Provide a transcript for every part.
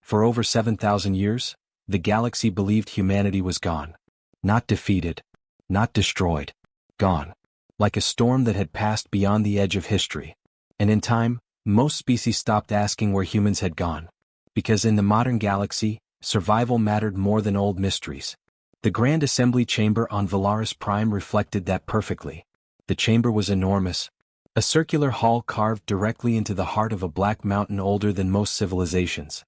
For over 7,000 years, the galaxy believed humanity was gone. Not defeated, not destroyed, gone. Like a storm that had passed beyond the edge of history. And in time, most species stopped asking where humans had gone. Because in the modern galaxy, survival mattered more than old mysteries. The Grand Assembly Chamber on Valaris Prime reflected that perfectly. The chamber was enormous. A circular hall carved directly into the heart of a black mountain older than most civilizations.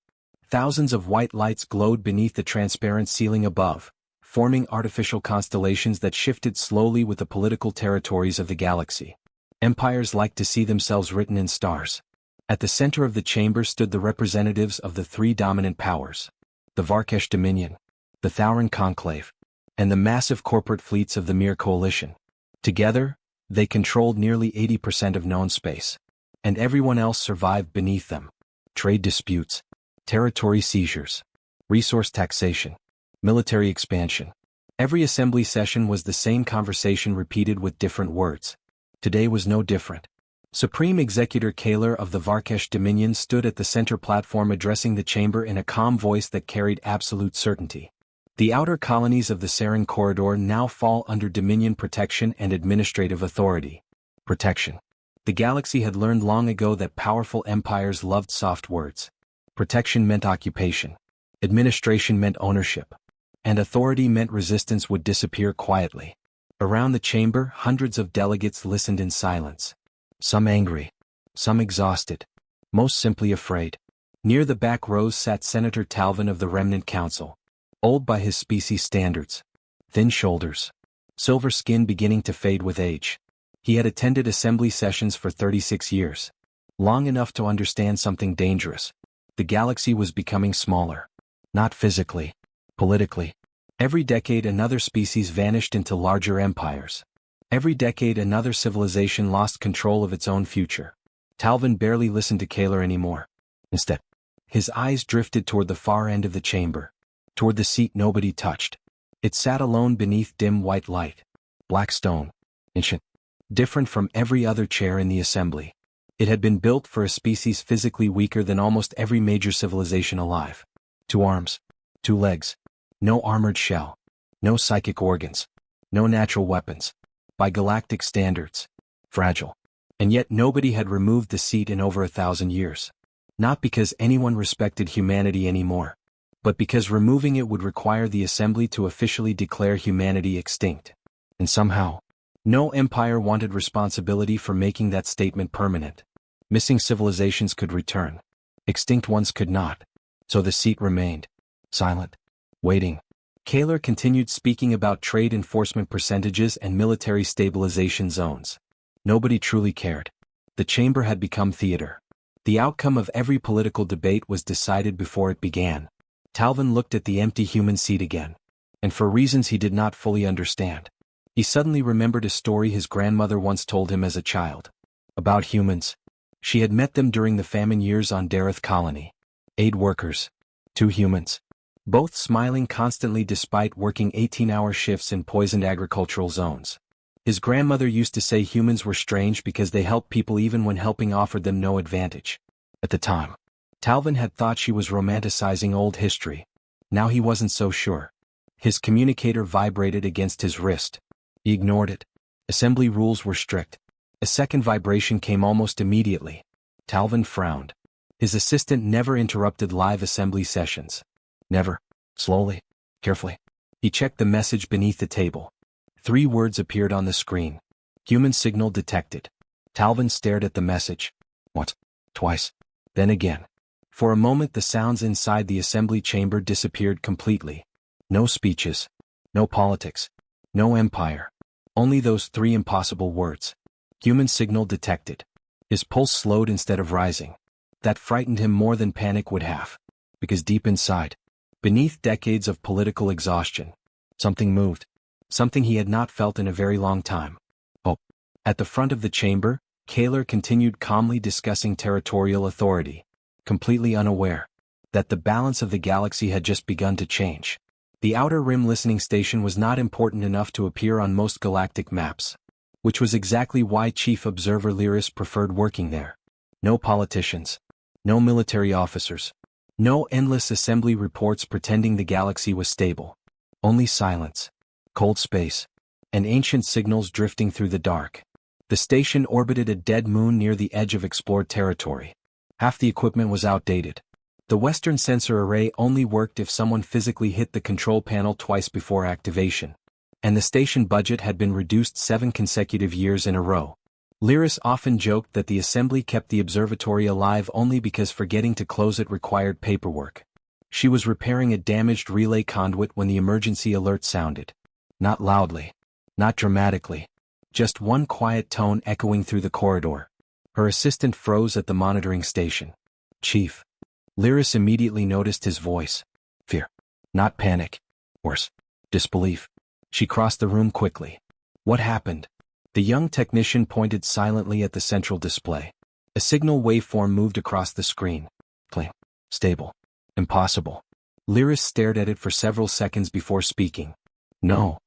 Thousands of white lights glowed beneath the transparent ceiling above, forming artificial constellations that shifted slowly with the political territories of the galaxy. Empires liked to see themselves written in stars. At the center of the chamber stood the representatives of the three dominant powers: the Varkesh Dominion, the Thauran Conclave, and the massive corporate fleets of the Mir Coalition. Together, they controlled nearly 80% of known space. And everyone else survived beneath them. Trade disputes, territory seizures, resource taxation, military expansion. Every assembly session was the same conversation repeated with different words. Today was no different. Supreme Executor Kaler of the Varkesh Dominion stood at the center platform addressing the chamber in a calm voice that carried absolute certainty. The outer colonies of the Saren Corridor now fall under Dominion protection and administrative authority. Protection. The galaxy had learned long ago that powerful empires loved soft words. Protection meant occupation. Administration meant ownership. And authority meant resistance would disappear quietly. Around the chamber, hundreds of delegates listened in silence. Some angry. Some exhausted. Most simply afraid. Near the back rows sat Senator Talvin of the Remnant Council. Old by his species standards. Thin shoulders. Silver skin beginning to fade with age. He had attended assembly sessions for 36 years. Long enough to understand something dangerous. The galaxy was becoming smaller. Not physically. Politically. Every decade another species vanished into larger empires. Every decade another civilization lost control of its own future. Talvin barely listened to Kaler anymore. Instead, his eyes drifted toward the far end of the chamber. Toward the seat nobody touched. It sat alone beneath dim white light. Black stone. Ancient. Different from every other chair in the assembly. It had been built for a species physically weaker than almost every major civilization alive. 2 arms. 2 legs. No armored shell. No psychic organs. No natural weapons. By galactic standards. Fragile. And yet nobody had removed the seat in over 1,000 years. Not because anyone respected humanity anymore, but because removing it would require the assembly to officially declare humanity extinct. And somehow, no empire wanted responsibility for making that statement permanent. Missing civilizations could return. Extinct ones could not. So the seat remained. Silent. Waiting. Kaler continued speaking about trade enforcement percentages and military stabilization zones. Nobody truly cared. The chamber had become theater. The outcome of every political debate was decided before it began. Talvin looked at the empty human seat again. And for reasons he did not fully understand, he suddenly remembered a story his grandmother once told him as a child. About humans. She had met them during the famine years on Dareth Colony. 8 workers. 2 humans. Both smiling constantly despite working 18-hour shifts in poisoned agricultural zones. His grandmother used to say humans were strange because they helped people even when helping offered them no advantage. At the time, Talvin had thought she was romanticizing old history. Now he wasn't so sure. His communicator vibrated against his wrist. He ignored it. Assembly rules were strict. A second vibration came almost immediately. Talvin frowned. His assistant never interrupted live assembly sessions. Never. Slowly. Carefully. He checked the message beneath the table. 3 words appeared on the screen. Human signal detected. Talvin stared at the message. Once. Twice. Then again. For a moment the sounds inside the assembly chamber disappeared completely. No speeches. No politics. No empire. Only those 3 impossible words. Human signal detected. His pulse slowed instead of rising. That frightened him more than panic would have. Because deep inside, beneath decades of political exhaustion, something moved. Something he had not felt in a very long time. Hope. At the front of the chamber, Kaler continued calmly discussing territorial authority, completely unaware that the balance of the galaxy had just begun to change. The Outer Rim listening station was not important enough to appear on most galactic maps, which was exactly why Chief Observer Lyris preferred working there. No politicians. No military officers. No endless assembly reports pretending the galaxy was stable. Only silence, cold space, and ancient signals drifting through the dark. The station orbited a dead moon near the edge of explored territory. Half the equipment was outdated. The Western sensor array only worked if someone physically hit the control panel twice before activation. And the station budget had been reduced 7 consecutive years in a row. Lyris often joked that the assembly kept the observatory alive only because forgetting to close it required paperwork. She was repairing a damaged relay conduit when the emergency alert sounded. Not loudly. Not dramatically. Just one quiet tone echoing through the corridor. Her assistant froze at the monitoring station. "Chief." Lyris immediately noticed his voice. Fear. Not panic. Worse. Disbelief. She crossed the room quickly. "What happened?" The young technician pointed silently at the central display. A signal waveform moved across the screen. Clean. Stable. Impossible. Lyris stared at it for several seconds before speaking. "No."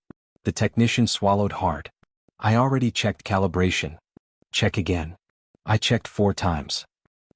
The technician swallowed hard. "I already checked calibration." "Check again." "I checked 4 times."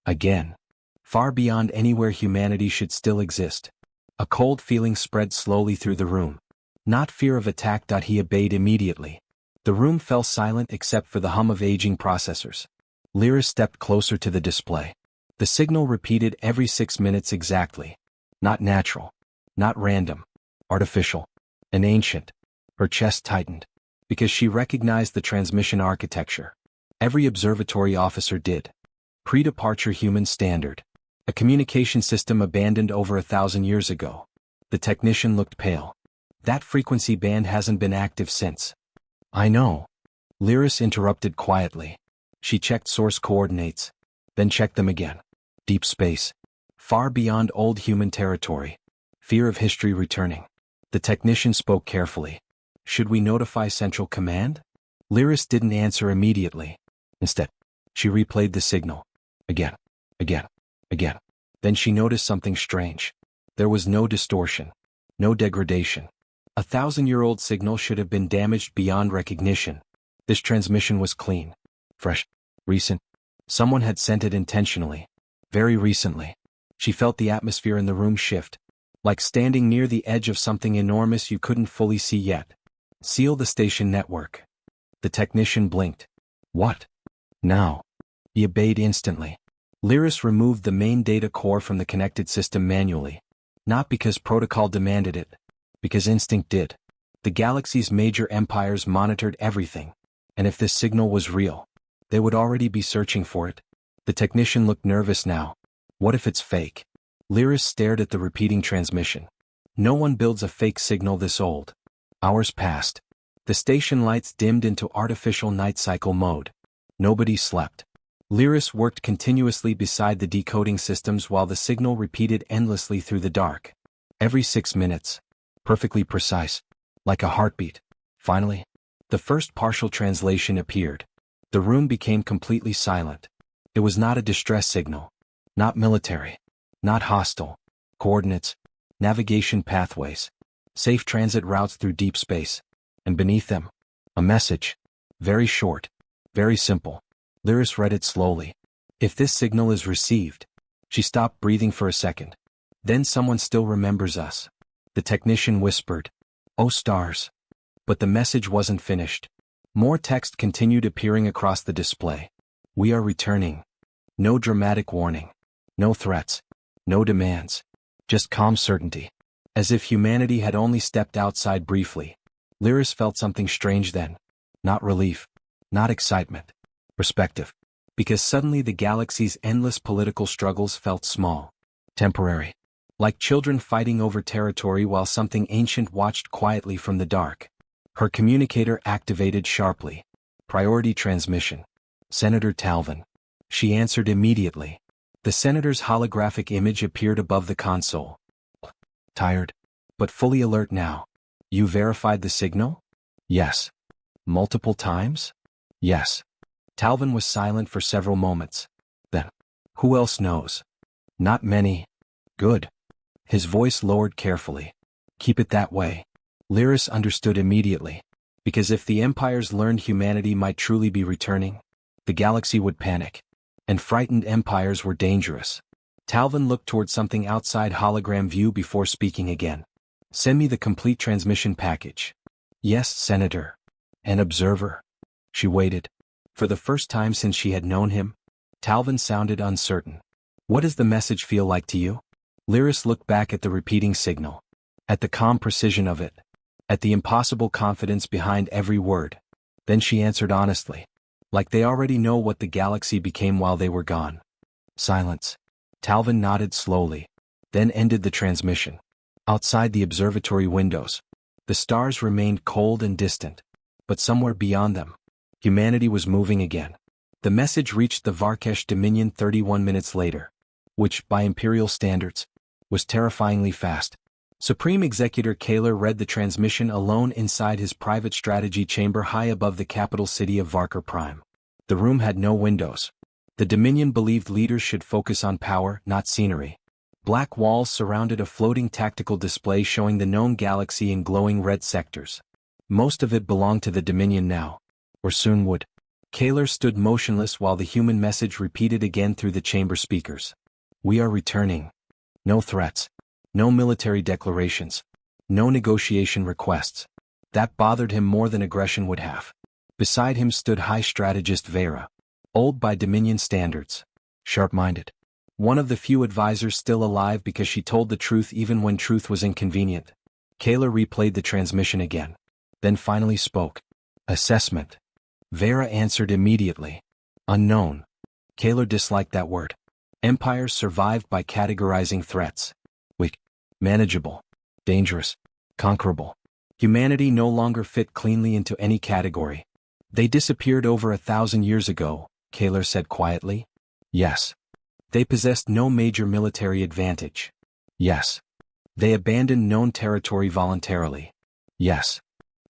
"Again." Far beyond anywhere humanity should still exist. A cold feeling spread slowly through the room. Not fear of attack. He obeyed immediately. The room fell silent except for the hum of aging processors. Lyris stepped closer to the display. The signal repeated every 6 minutes exactly. Not natural. Not random. Artificial. And ancient. Her chest tightened. Because she recognized the transmission architecture. Every observatory officer did. Pre-departure human standard. A communication system abandoned over 1,000 years ago. The technician looked pale. "That frequency band hasn't been active since." "I know." Lyris interrupted quietly. She checked source coordinates. Then checked them again. Deep space. Far beyond old human territory. Fear of history returning. The technician spoke carefully. "Should we notify Central Command?" Lyris didn't answer immediately. Instead, she replayed the signal. Again. Again. Again. Then she noticed something strange. There was no distortion. No degradation. 1,000-year-old signal should have been damaged beyond recognition. This transmission was clean. Fresh. Recent. Someone had sent it intentionally. Very recently. She felt the atmosphere in the room shift. Like standing near the edge of something enormous you couldn't fully see yet. "Seal the station network." The technician blinked. "What?" "Now." He obeyed instantly. Lyris removed the main data core from the connected system manually. Not because protocol demanded it. Because instinct did. The galaxy's major empires monitored everything. And if this signal was real, they would already be searching for it. The technician looked nervous now. What if it's fake? Lyris stared at the repeating transmission. No one builds a fake signal this old. Hours passed. The station lights dimmed into artificial night cycle mode. Nobody slept. Lyris worked continuously beside the decoding systems while the signal repeated endlessly through the dark. Every 6 minutes. Perfectly precise. Like a heartbeat. Finally, the first partial translation appeared. The room became completely silent. It was not a distress signal. Not military. Not hostile. Coordinates. Navigation pathways. Safe transit routes through deep space. And beneath them, a message. Very short. Very simple. Lyris read it slowly. "If this signal is received." She stopped breathing for a second. "Then someone still remembers us." The technician whispered, "Oh stars." But the message wasn't finished. More text continued appearing across the display. "We are returning." No dramatic warning. No threats. No demands. Just calm certainty. As if humanity had only stepped outside briefly. Lyris felt something strange then. Not relief. Not excitement. Perspective. Because suddenly the galaxy's endless political struggles felt small. Temporary. Like children fighting over territory while something ancient watched quietly from the dark. Her communicator activated sharply. Priority transmission. "Senator Talvin." She answered immediately. The senator's holographic image appeared above the console. "Tired, but fully alert now." "You verified the signal?" "Yes." "Multiple times?" "Yes." Talvin was silent for several moments. Then, "Who else knows?" "Not many." "Good." His voice lowered carefully. "Keep it that way." Lyris understood immediately. Because if the empires learned humanity might truly be returning, the galaxy would panic. And frightened empires were dangerous. Talvin looked toward something outside hologram view before speaking again. Send me the complete transmission package. Yes, Senator. An observer? She waited. For the first time since she had known him, Talvin sounded uncertain. What does the message feel like to you? Lyris looked back at the repeating signal. At the calm precision of it. At the impossible confidence behind every word. Then she answered honestly. Like they already know what the galaxy became while they were gone. Silence. Talvin nodded slowly. Then ended the transmission. Outside the observatory windows, the stars remained cold and distant. But somewhere beyond them, humanity was moving again. The message reached the Varkesh Dominion 31 minutes later, which, by Imperial standards, was terrifyingly fast. Supreme Executor Kaler read the transmission alone inside his private strategy chamber high above the capital city of Varker Prime. The room had no windows. The Dominion believed leaders should focus on power, not scenery. Black walls surrounded a floating tactical display showing the known galaxy in glowing red sectors. Most of it belonged to the Dominion now, or soon would. Kaler stood motionless while the human message repeated again through the chamber speakers. We are returning. No threats. No military declarations. No negotiation requests. That bothered him more than aggression would have. Beside him stood High Strategist Vera. Old by Dominion standards. Sharp-minded. One of the few advisors still alive because she told the truth even when truth was inconvenient. Kaler replayed the transmission again. Then finally spoke. Assessment. Vera answered immediately. Unknown. Kaler disliked that word. Empires survived by categorizing threats. Weak. Manageable. Dangerous. Conquerable. Humanity no longer fit cleanly into any category. They disappeared over 1,000 years ago, Kaler said quietly. Yes. They possessed no major military advantage. Yes. They abandoned known territory voluntarily. Yes.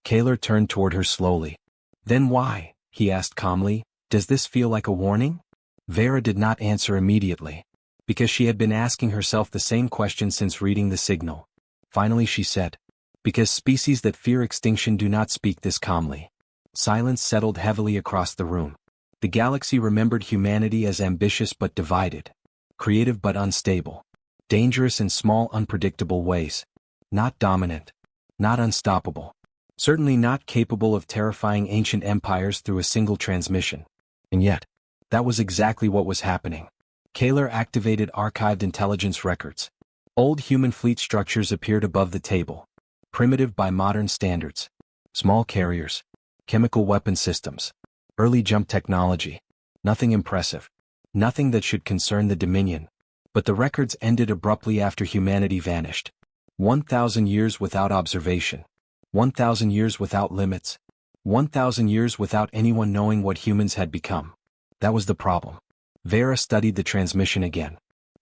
Kaler turned toward her slowly. Then why, he asked calmly, does this feel like a warning? Vera did not answer immediately, because she had been asking herself the same question since reading the signal. Finally she said, because species that fear extinction do not speak this calmly. Silence settled heavily across the room. The galaxy remembered humanity as ambitious but divided, creative but unstable, dangerous in small unpredictable ways, not dominant, not unstoppable, certainly not capable of terrifying ancient empires through a single transmission. And yet, that was exactly what was happening. Kaler activated archived intelligence records. Old human fleet structures appeared above the table, primitive by modern standards. Small carriers, chemical weapon systems, early jump technology. Nothing impressive. Nothing that should concern the Dominion. But the records ended abruptly after humanity vanished. 1,000 years without observation. 1,000 years without limits. 1,000 years without anyone knowing what humans had become. That was the problem. Vera studied the transmission again.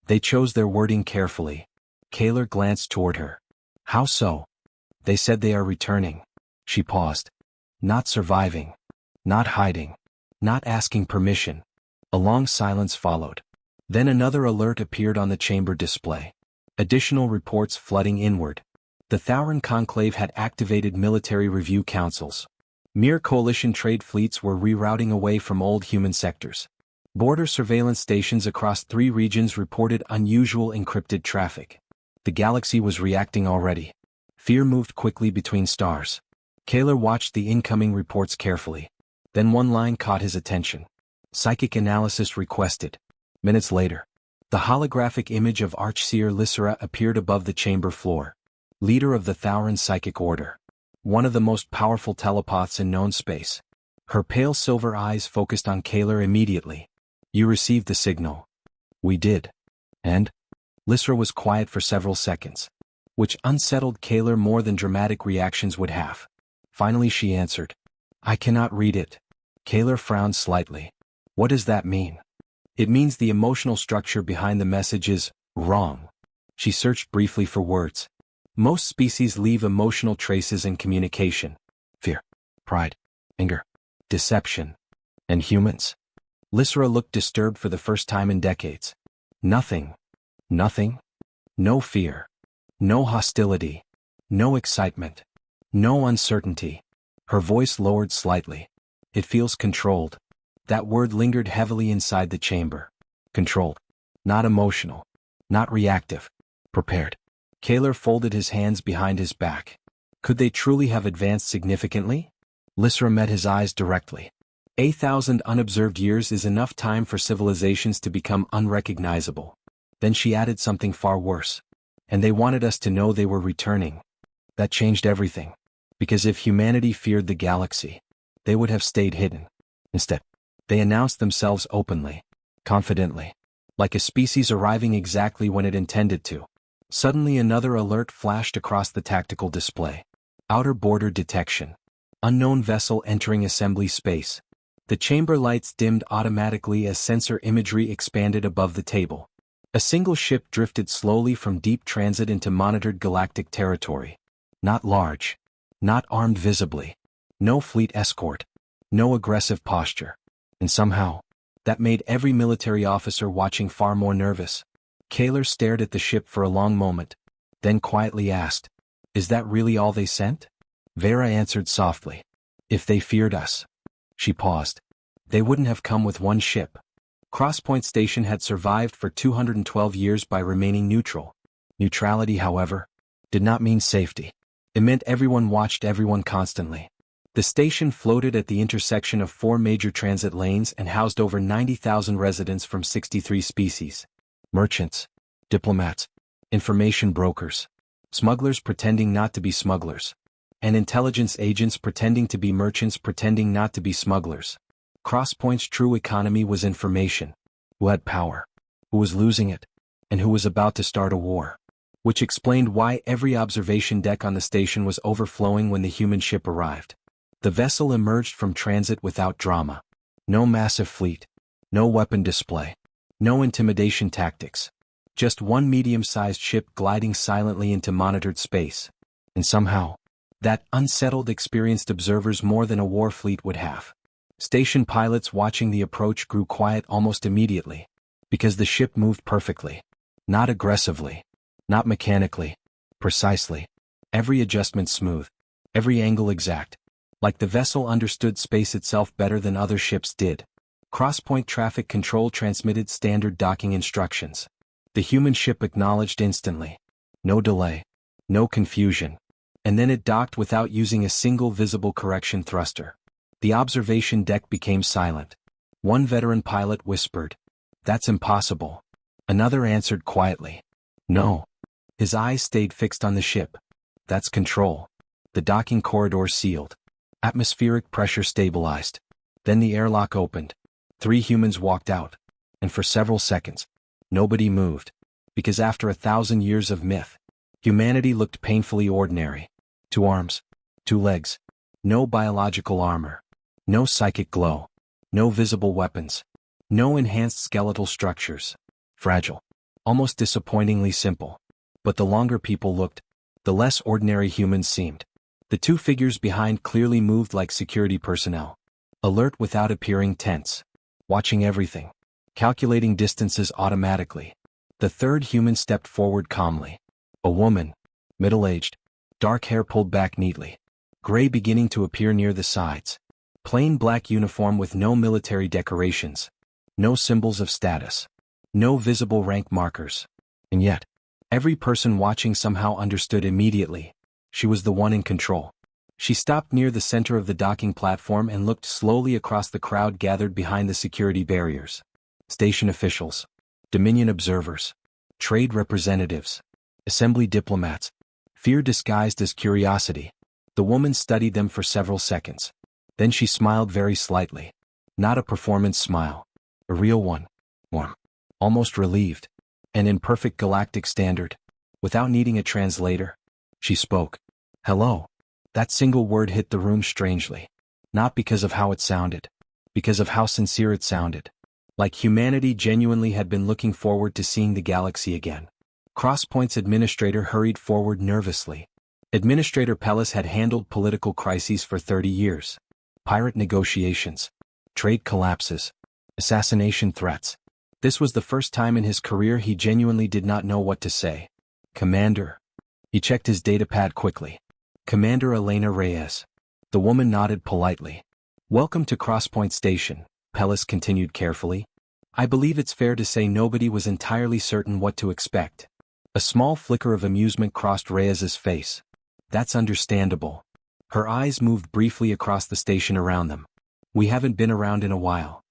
They chose their wording carefully. Kaler glanced toward her. How so? They said they are returning. She paused. Not surviving. Not hiding. Not asking permission. A long silence followed. Then another alert appeared on the chamber display. Additional reports flooding inward. The Thauran Conclave had activated military review councils. Mere coalition trade fleets were rerouting away from old human sectors. Border surveillance stations across 3 regions reported unusual encrypted traffic. The galaxy was reacting already. Fear moved quickly between stars. Kaler watched the incoming reports carefully. Then one line caught his attention. Psychic analysis requested. Minutes later, the holographic image of Archseer Lysera appeared above the chamber floor. Leader of the Thauran Psychic Order. One of the most powerful telepaths in known space. Her pale silver eyes focused on Kaler immediately. You received the signal. We did. And? Lysera was quiet for several seconds, which unsettled Kaler more than dramatic reactions would have. Finally she answered. I cannot read it. Kaler frowned slightly. What does that mean? It means the emotional structure behind the message is wrong. She searched briefly for words. Most species leave emotional traces in communication. Fear, pride, anger, deception. And humans? Lysera looked disturbed for the first time in decades. Nothing. Nothing? No fear. No hostility. No excitement. No uncertainty. Her voice lowered slightly. It feels controlled. That word lingered heavily inside the chamber. Controlled. Not emotional. Not reactive. Prepared. Kaler folded his hands behind his back. Could they truly have advanced significantly? Lysra met his eyes directly. 1,000 unobserved years is enough time for civilizations to become unrecognizable. Then she added something far worse. And they wanted us to know they were returning. That changed everything. Because if humanity feared the galaxy, they would have stayed hidden. Instead, they announced themselves openly, confidently, like a species arriving exactly when it intended to. Suddenly another alert flashed across the tactical display. Outer border detection. Unknown vessel entering assembly space. The chamber lights dimmed automatically as sensor imagery expanded above the table. A single ship drifted slowly from deep transit into monitored galactic territory. Not large. Not armed visibly. No fleet escort. No aggressive posture. And somehow, that made every military officer watching far more nervous. Kaler stared at the ship for a long moment, then quietly asked, "Is that really all they sent?" Vera answered softly, "If they feared us." She paused. "They wouldn't have come with one ship." Crosspoint Station had survived for 212 years by remaining neutral. Neutrality, however, did not mean safety. It meant everyone watched everyone constantly. The station floated at the intersection of 4 major transit lanes and housed over 90,000 residents from 63 species. Merchants, diplomats, information brokers, smugglers pretending not to be smugglers, and intelligence agents pretending to be merchants pretending not to be smugglers. Crosspoint's true economy was information. Who had power, who was losing it, and who was about to start a war. Which explained why every observation deck on the station was overflowing when the human ship arrived. The vessel emerged from transit without drama. No massive fleet. No weapon display. No intimidation tactics. Just one medium-sized ship gliding silently into monitored space. And somehow, that unsettled experienced observers more than a war fleet would have. Station pilots watching the approach grew quiet almost immediately. Because the ship moved perfectly. Not aggressively. Not mechanically. Precisely. Every adjustment smooth. Every angle exact. Like the vessel understood space itself better than other ships did. Crosspoint Traffic Control transmitted standard docking instructions. The human ship acknowledged instantly. No delay. No confusion. And then it docked without using a single visible correction thruster. The observation deck became silent. One veteran pilot whispered, "That's impossible." Another answered quietly, "No." His eyes stayed fixed on the ship. "That's control." The docking corridor sealed. Atmospheric pressure stabilized. Then the airlock opened. 3 humans walked out. And for several seconds, nobody moved. Because after 1,000 years of myth, humanity looked painfully ordinary. 2 arms. 2 legs. No biological armor. No psychic glow. No visible weapons. No enhanced skeletal structures. Fragile. Almost disappointingly simple. But the longer people looked, the less ordinary humans seemed. The 2 figures behind clearly moved like security personnel. Alert without appearing tense. Watching everything. Calculating distances automatically. The 3rd human stepped forward calmly. A woman. Middle-aged. Dark hair pulled back neatly. Gray beginning to appear near the sides. Plain black uniform with no military decorations. No symbols of status. No visible rank markers. And yet, every person watching somehow understood immediately. She was the one in control. She stopped near the center of the docking platform and looked slowly across the crowd gathered behind the security barriers. Station officials. Dominion observers. Trade representatives. Assembly diplomats. Fear disguised as curiosity. The woman studied them for several seconds. Then she smiled very slightly. Not a performance smile. A real one. Warm. Almost relieved. And in perfect galactic standard. Without needing a translator. She spoke. "Hello." That single word hit the room strangely. Not because of how it sounded. Because of how sincere it sounded. Like humanity genuinely had been looking forward to seeing the galaxy again. Crosspoint's administrator hurried forward nervously. Administrator Pellis had handled political crises for 30 years. Pirate negotiations. Trade collapses. Assassination threats. This was the first time in his career he genuinely did not know what to say. "Commander." He checked his datapad quickly. "Commander Elena Reyes." The woman nodded politely. "Welcome to Crosspoint Station," Pellis continued carefully. I believe it's fair to say nobody was entirely certain what to expect. A small flicker of amusement crossed Reyes's face. That's understandable. Her eyes moved briefly across the station around them. We haven't been around in a while.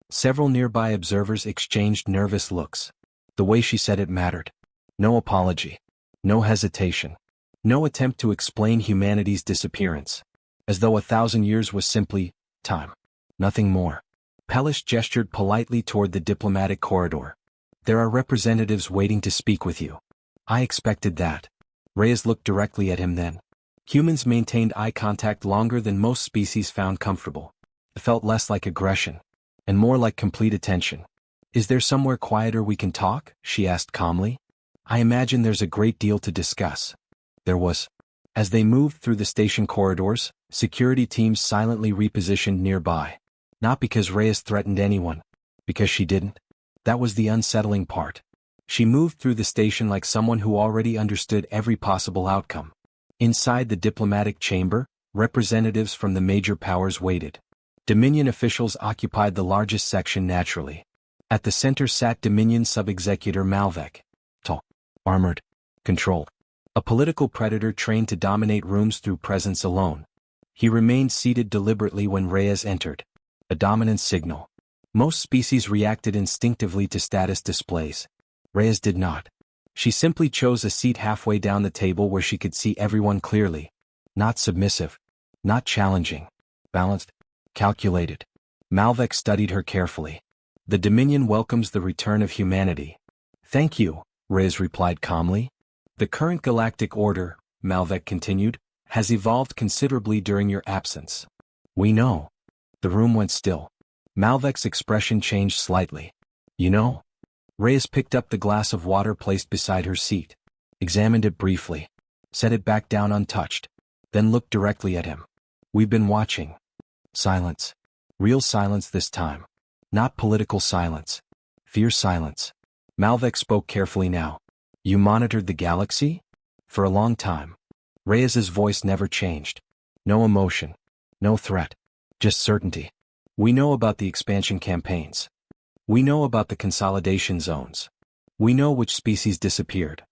Several nearby observers exchanged nervous looks. The way she said it mattered. No apology. No hesitation. No attempt to explain humanity's disappearance. As though 1,000 years was simply time. Nothing more. Pellish gestured politely toward the diplomatic corridor. There are representatives waiting to speak with you. I expected that. Reyes looked directly at him then. Humans maintained eye contact longer than most species found comfortable. It felt less like aggression, and more like complete attention. Is there somewhere quieter we can talk? She asked calmly. I imagine there's a great deal to discuss. There was. As they moved through the station corridors, security teams silently repositioned nearby. Not because Reyes threatened anyone. Because she didn't. That was the unsettling part. She moved through the station like someone who already understood every possible outcome. Inside the diplomatic chamber, representatives from the major powers waited. Dominion officials occupied the largest section naturally. At the center sat Dominion sub-executor Malvek. Tall, armored, controlled. A political predator trained to dominate rooms through presence alone. He remained seated deliberately when Reyes entered. A dominance signal. Most species reacted instinctively to status displays. Reyes did not. She simply chose a seat halfway down the table where she could see everyone clearly. Not submissive. Not challenging. Balanced. Calculated. Malvek studied her carefully. The Dominion welcomes the return of humanity. Thank you, Reyes replied calmly. The current galactic order, Malvek continued, has evolved considerably during your absence. We know. The room went still. Malvek's expression changed slightly. You know? Reyes picked up the glass of water placed beside her seat, examined it briefly, set it back down untouched, then looked directly at him. We've been watching. Silence. Real silence this time. Not political silence. Fierce silence. Malvek spoke carefully now. You monitored the galaxy? For a long time. Reyes's voice never changed. No emotion. No threat. Just certainty. We know about the expansion campaigns. We know about the consolidation zones. We know which species disappeared.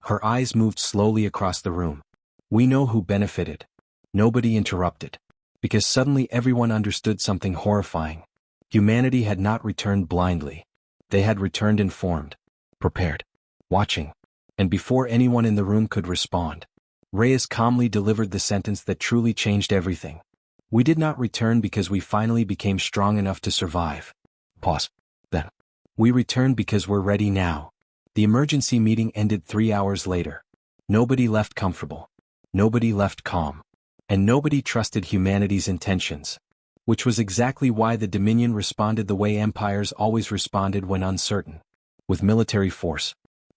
Her eyes moved slowly across the room. We know who benefited. Nobody interrupted. Because suddenly everyone understood something horrifying. Humanity had not returned blindly. They had returned informed. Prepared. Watching. And before anyone in the room could respond, Reyes calmly delivered the sentence that truly changed everything. We did not return because we finally became strong enough to survive. Pause. Then. We returned because we're ready now. The emergency meeting ended 3 hours later. Nobody left comfortable. Nobody left calm. And nobody trusted humanity's intentions. Which was exactly why the Dominion responded the way empires always responded when uncertain. With military force.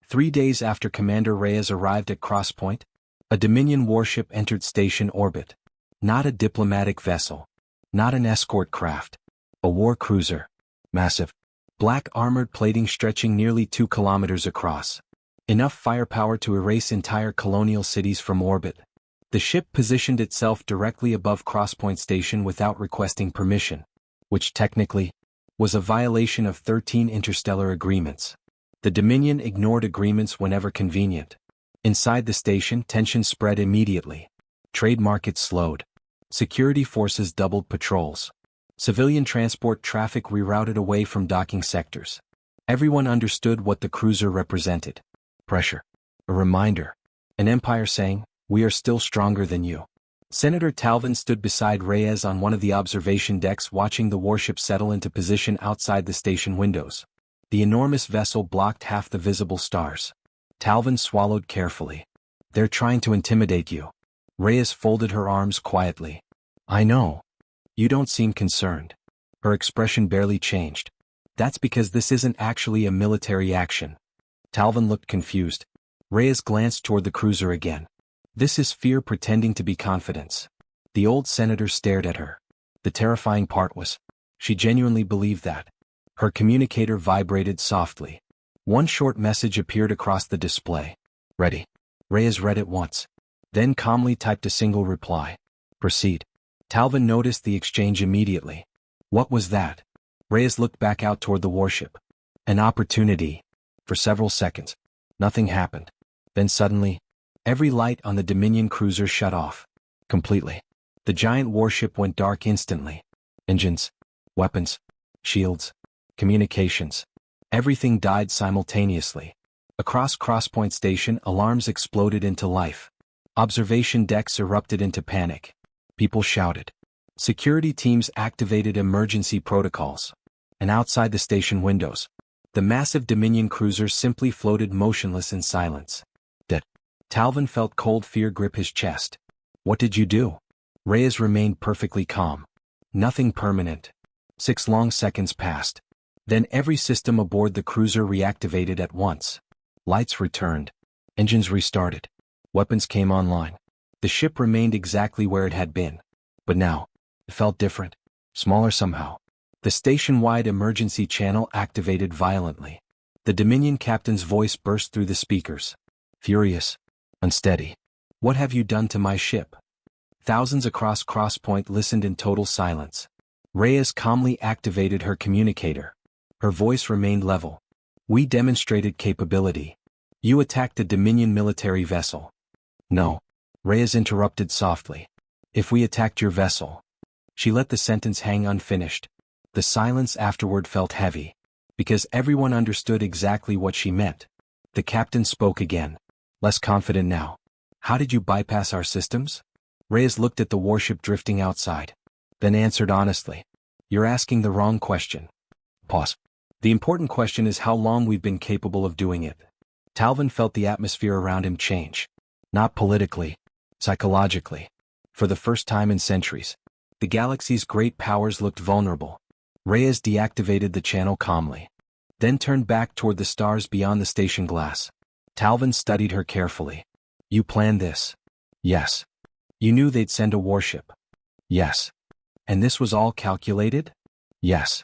3 days after Commander Reyes arrived at Crosspoint, a Dominion warship entered station orbit. Not a diplomatic vessel. Not an escort craft. A war cruiser. Massive. Black armored plating stretching nearly 2 kilometers across. Enough firepower to erase entire colonial cities from orbit. The ship positioned itself directly above Crosspoint Station without requesting permission, which technically was a violation of 13 interstellar agreements. The Dominion ignored agreements whenever convenient. Inside the station, tension spread immediately. Trade markets slowed. Security forces doubled patrols. Civilian transport traffic rerouted away from docking sectors. Everyone understood what the cruiser represented. Pressure. A reminder. An empire saying, we are still stronger than you. Senator Talvin stood beside Reyes on one of the observation decks watching the warship settle into position outside the station windows. The enormous vessel blocked half the visible stars. Talvin swallowed carefully. They're trying to intimidate you. Reyes folded her arms quietly. I know. You don't seem concerned. Her expression barely changed. That's because this isn't actually a military action. Talvin looked confused. Reyes glanced toward the cruiser again. This is fear pretending to be confidence. The old senator stared at her. The terrifying part was, she genuinely believed that. Her communicator vibrated softly. One short message appeared across the display. Ready. Reyes read it once. Then calmly typed a single reply. Proceed. Talvin noticed the exchange immediately. What was that? Reyes looked back out toward the warship. An opportunity. For several seconds, nothing happened. Then suddenly, every light on the Dominion cruiser shut off. Completely. The giant warship went dark instantly. Engines, weapons, shields, communications. Everything died simultaneously. Across Crosspoint Station, alarms exploded into life. Observation decks erupted into panic. People shouted. Security teams activated emergency protocols. And outside the station windows, the massive Dominion cruiser simply floated motionless in silence. Dead. Talvin felt cold fear grip his chest. What did you do? Reyes remained perfectly calm. Nothing permanent. 6 long seconds passed. Then every system aboard the cruiser reactivated at once. Lights returned. Engines restarted. Weapons came online. The ship remained exactly where it had been. But now, it felt different. Smaller somehow. The station-wide emergency channel activated violently. The Dominion captain's voice burst through the speakers. Furious. Unsteady. What have you done to my ship? Thousands across Crosspoint listened in total silence. Reyes calmly activated her communicator. Her voice remained level. We demonstrated capability. You attacked a Dominion military vessel. No. Reyes interrupted softly. If we attacked your vessel. She let the sentence hang unfinished. The silence afterward felt heavy. Because everyone understood exactly what she meant. The captain spoke again. Less confident now. How did you bypass our systems? Reyes looked at the warship drifting outside. Then answered honestly. You're asking the wrong question. Pause. The important question is how long we've been capable of doing it. Talvin felt the atmosphere around him change. Not politically. Psychologically. For the first time in centuries, the galaxy's great powers looked vulnerable. Reyes deactivated the channel calmly. Then turned back toward the stars beyond the station glass. Talvin studied her carefully. You planned this? Yes. You knew they'd send a warship? Yes. And this was all calculated? Yes.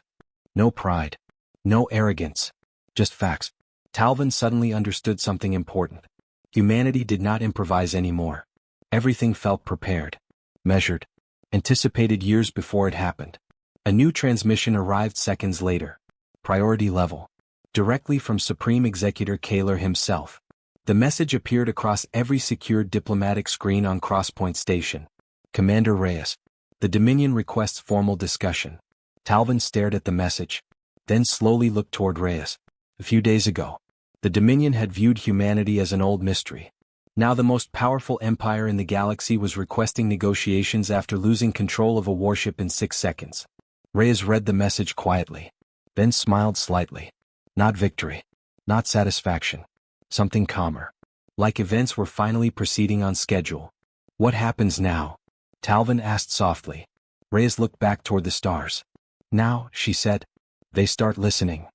No pride. No arrogance. Just facts. Talvin suddenly understood something important. Humanity did not improvise anymore. Everything felt prepared. Measured. Anticipated years before it happened. A new transmission arrived seconds later. Priority level. Directly from Supreme Executor Kaler himself. The message appeared across every secured diplomatic screen on Crosspoint Station. Commander Reyes. The Dominion requests formal discussion. Talvin stared at the message. Then slowly looked toward Reyes. A few days ago, the Dominion had viewed humanity as an old mystery. Now the most powerful empire in the galaxy was requesting negotiations after losing control of a warship in 6 seconds. Reyes read the message quietly. Then smiled slightly. Not victory. Not satisfaction. Something calmer. Like events were finally proceeding on schedule. What happens now? Talvin asked softly. Reyes looked back toward the stars. Now, she said, they start listening.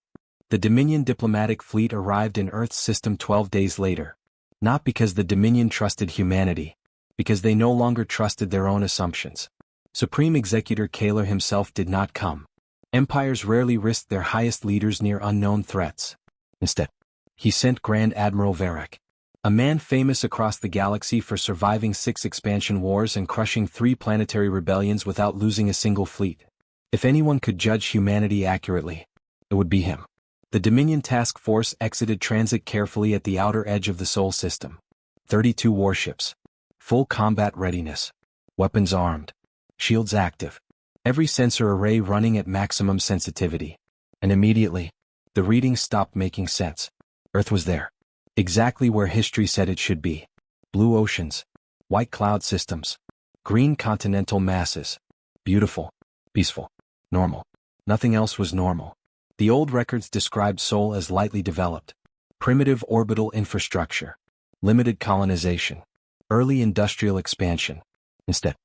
The Dominion diplomatic fleet arrived in Earth's system 12 days later. Not because the Dominion trusted humanity. Because they no longer trusted their own assumptions. Supreme Executor Kaler himself did not come. Empires rarely risked their highest leaders near unknown threats. Instead, he sent Grand Admiral Varric, a man famous across the galaxy for surviving 6 expansion wars and crushing 3 planetary rebellions without losing a single fleet. If anyone could judge humanity accurately, it would be him. The Dominion Task Force exited transit carefully at the outer edge of the Sol system. 32 warships. Full combat readiness. Weapons armed. Shields active. Every sensor array running at maximum sensitivity. And immediately, the readings stopped making sense. Earth was there. Exactly where history said it should be. Blue oceans. White cloud systems. Green continental masses. Beautiful. Peaceful. Normal. Nothing else was normal. The old records described Sol as lightly developed. Primitive orbital infrastructure. Limited colonization. Early industrial expansion. Instead,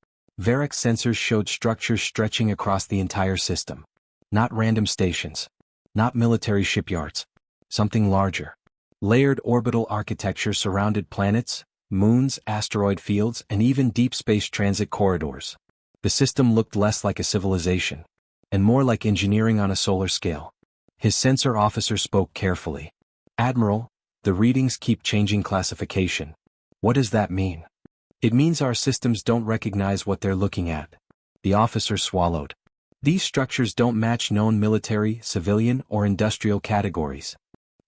Varric's sensors showed structures stretching across the entire system. Not random stations. Not military shipyards. Something larger. Layered orbital architecture surrounded planets, moons, asteroid fields, and even deep space transit corridors. The system looked less like a civilization, and more like engineering on a solar scale. His sensor officer spoke carefully. Admiral, the readings keep changing classification. What does that mean? It means our systems don't recognize what they're looking at. The officer swallowed. These structures don't match known military, civilian, or industrial categories.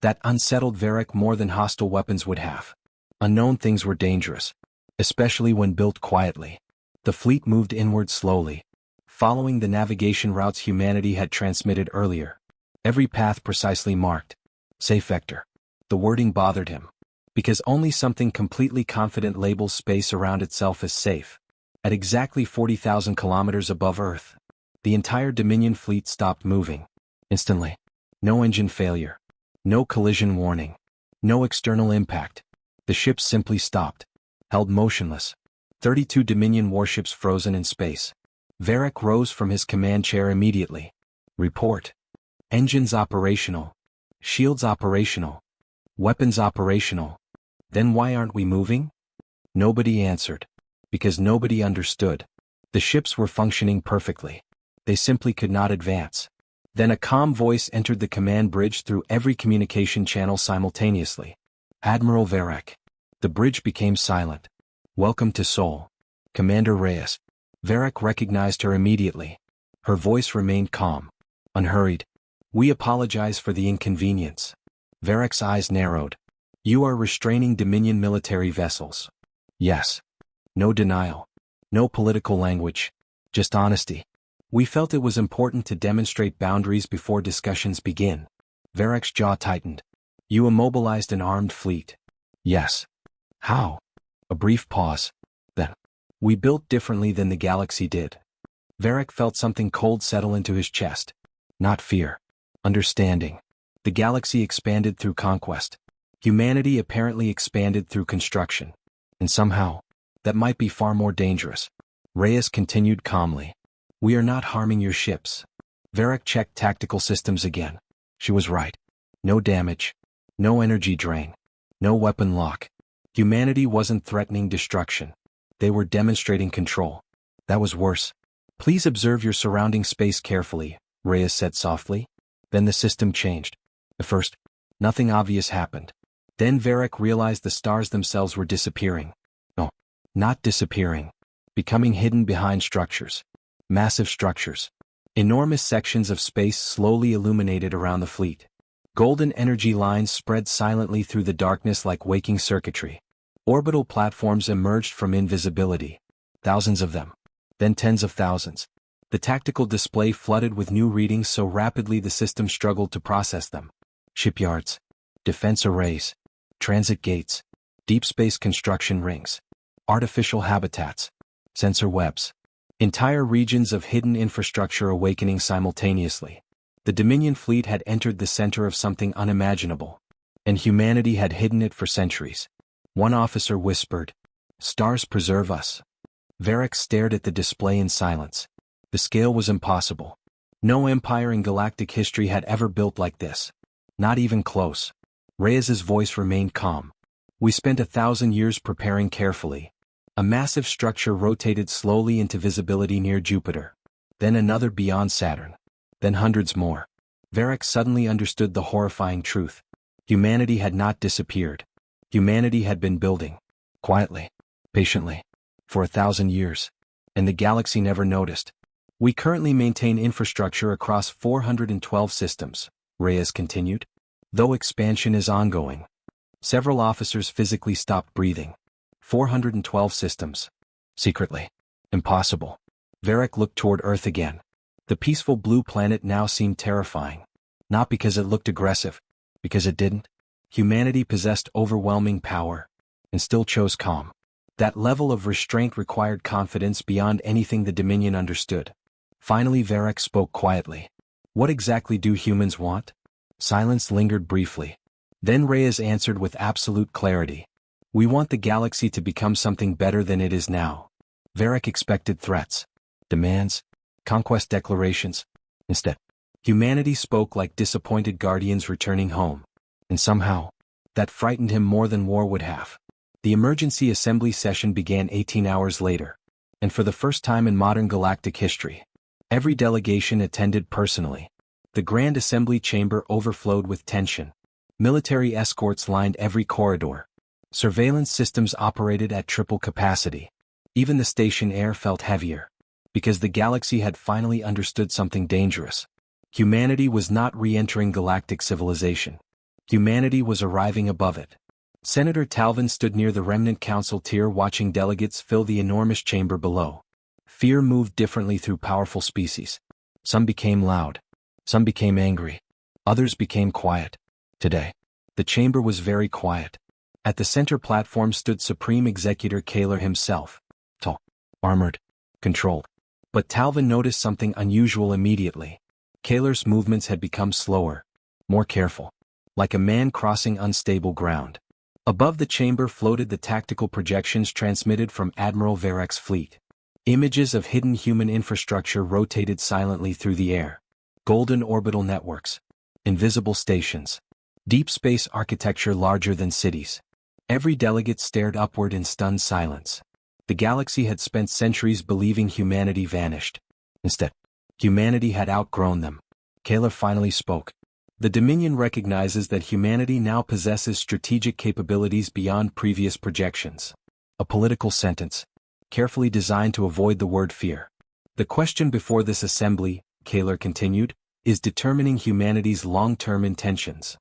That unsettled Varric more than hostile weapons would have. Unknown things were dangerous, especially when built quietly. The fleet moved inward slowly, following the navigation routes humanity had transmitted earlier. Every path precisely marked. Safe vector. The wording bothered him. Because only something completely confident labels space around itself as safe. At exactly 40,000 kilometers above Earth, the entire Dominion fleet stopped moving. Instantly. No engine failure. No collision warning. No external impact. The ships simply stopped. Held motionless. 32 Dominion warships frozen in space. Varric rose from his command chair immediately. Report. Engines operational. Shields operational. Weapons operational. Then why aren't we moving? Nobody answered. Because nobody understood. The ships were functioning perfectly. They simply could not advance. Then a calm voice entered the command bridge through every communication channel simultaneously. Admiral Varric. The bridge became silent. Welcome to Sol. Commander Reyes. Varric recognized her immediately. Her voice remained calm. Unhurried. We apologize for the inconvenience. Varric's eyes narrowed. You are restraining Dominion military vessels. Yes. No denial. No political language. Just honesty. We felt it was important to demonstrate boundaries before discussions begin. Varric's jaw tightened. You immobilized an armed fleet. Yes. How? A brief pause. Then. We built differently than the galaxy did. Varric felt something cold settle into his chest. Not fear. Understanding. The galaxy expanded through conquest. Humanity apparently expanded through construction. And somehow, that might be far more dangerous. Reyes continued calmly. We are not harming your ships. Varric checked tactical systems again. She was right. No damage. No energy drain. No weapon lock. Humanity wasn't threatening destruction. They were demonstrating control. That was worse. Please observe your surrounding space carefully, Reyes said softly. Then the system changed. At first, nothing obvious happened. Then Varric realized the stars themselves were disappearing. No, not disappearing. Becoming hidden behind structures. Massive structures. Enormous sections of space slowly illuminated around the fleet. Golden energy lines spread silently through the darkness like waking circuitry. Orbital platforms emerged from invisibility. Thousands of them. Then tens of thousands. The tactical display flooded with new readings so rapidly the system struggled to process them. Shipyards. Defense arrays. Transit gates. Deep space construction rings. Artificial habitats. Sensor webs. Entire regions of hidden infrastructure awakening simultaneously. The Dominion fleet had entered the center of something unimaginable. And humanity had hidden it for centuries. One officer whispered, "Stars preserve us." Varric stared at the display in silence. The scale was impossible. No empire in galactic history had ever built like this. Not even close. Reyes's voice remained calm. We spent 1,000 years preparing carefully. A massive structure rotated slowly into visibility near Jupiter. Then another beyond Saturn. Then hundreds more. Varric suddenly understood the horrifying truth. Humanity had not disappeared. Humanity had been building. Quietly. Patiently. For 1,000 years. And the galaxy never noticed. We currently maintain infrastructure across 412 systems, Reyes continued. Though expansion is ongoing. Several officers physically stopped breathing. 412 systems. Secretly. Impossible. Varric looked toward Earth again. The peaceful blue planet now seemed terrifying. Not because it looked aggressive. Because it didn't. Humanity possessed overwhelming power. And still chose calm. That level of restraint required confidence beyond anything the Dominion understood. Finally Varric spoke quietly. What exactly do humans want? Silence lingered briefly. Then Reyes answered with absolute clarity. We want the galaxy to become something better than it is now. Varric expected threats. Demands. Conquest declarations. Instead, humanity spoke like disappointed guardians returning home. And somehow, that frightened him more than war would have. The emergency assembly session began 18 hours later. And for the first time in modern galactic history, every delegation attended personally. The Grand Assembly chamber overflowed with tension. Military escorts lined every corridor. Surveillance systems operated at triple capacity. Even the station air felt heavier. Because the galaxy had finally understood something dangerous. Humanity was not re-entering galactic civilization. Humanity was arriving above it. Senator Talvin stood near the remnant council tier watching delegates fill the enormous chamber below. Fear moved differently through powerful species. Some became loud. Some became angry. Others became quiet. Today, the chamber was very quiet. At the center platform stood Supreme Executor Kaler himself. Tall, armored, controlled. But Talvin noticed something unusual immediately. Kaler's movements had become slower, more careful, like a man crossing unstable ground. Above the chamber floated the tactical projections transmitted from Admiral Varek's fleet. Images of hidden human infrastructure rotated silently through the air. Golden orbital networks. Invisible stations. Deep space architecture larger than cities. Every delegate stared upward in stunned silence. The galaxy had spent centuries believing humanity vanished. Instead, humanity had outgrown them. Kaler finally spoke. The Dominion recognizes that humanity now possesses strategic capabilities beyond previous projections. A political sentence, carefully designed to avoid the word fear. The question before this assembly, Kaler continued, is determining humanity's long-term intentions.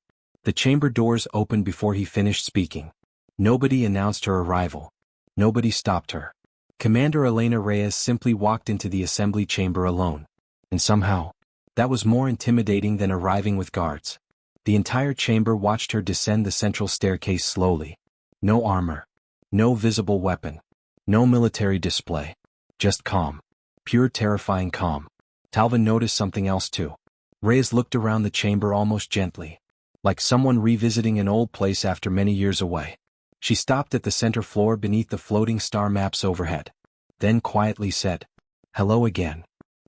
The chamber doors opened before he finished speaking. Nobody announced her arrival. Nobody stopped her. Commander Elena Reyes simply walked into the assembly chamber alone. And somehow, that was more intimidating than arriving with guards. The entire chamber watched her descend the central staircase slowly. No armor. No visible weapon. No military display. Just calm. Pure terrifying calm. Talvin noticed something else too. Reyes looked around the chamber almost gently. Like someone revisiting an old place after many years away. She stopped at the center floor beneath the floating star maps overhead. Then quietly said, "Hello again."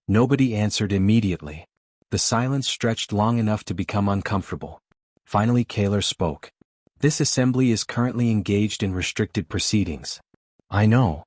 Nobody answered immediately. The silence stretched long enough to become uncomfortable. Finally Kaler spoke. "This assembly is currently engaged in restricted proceedings." "I know."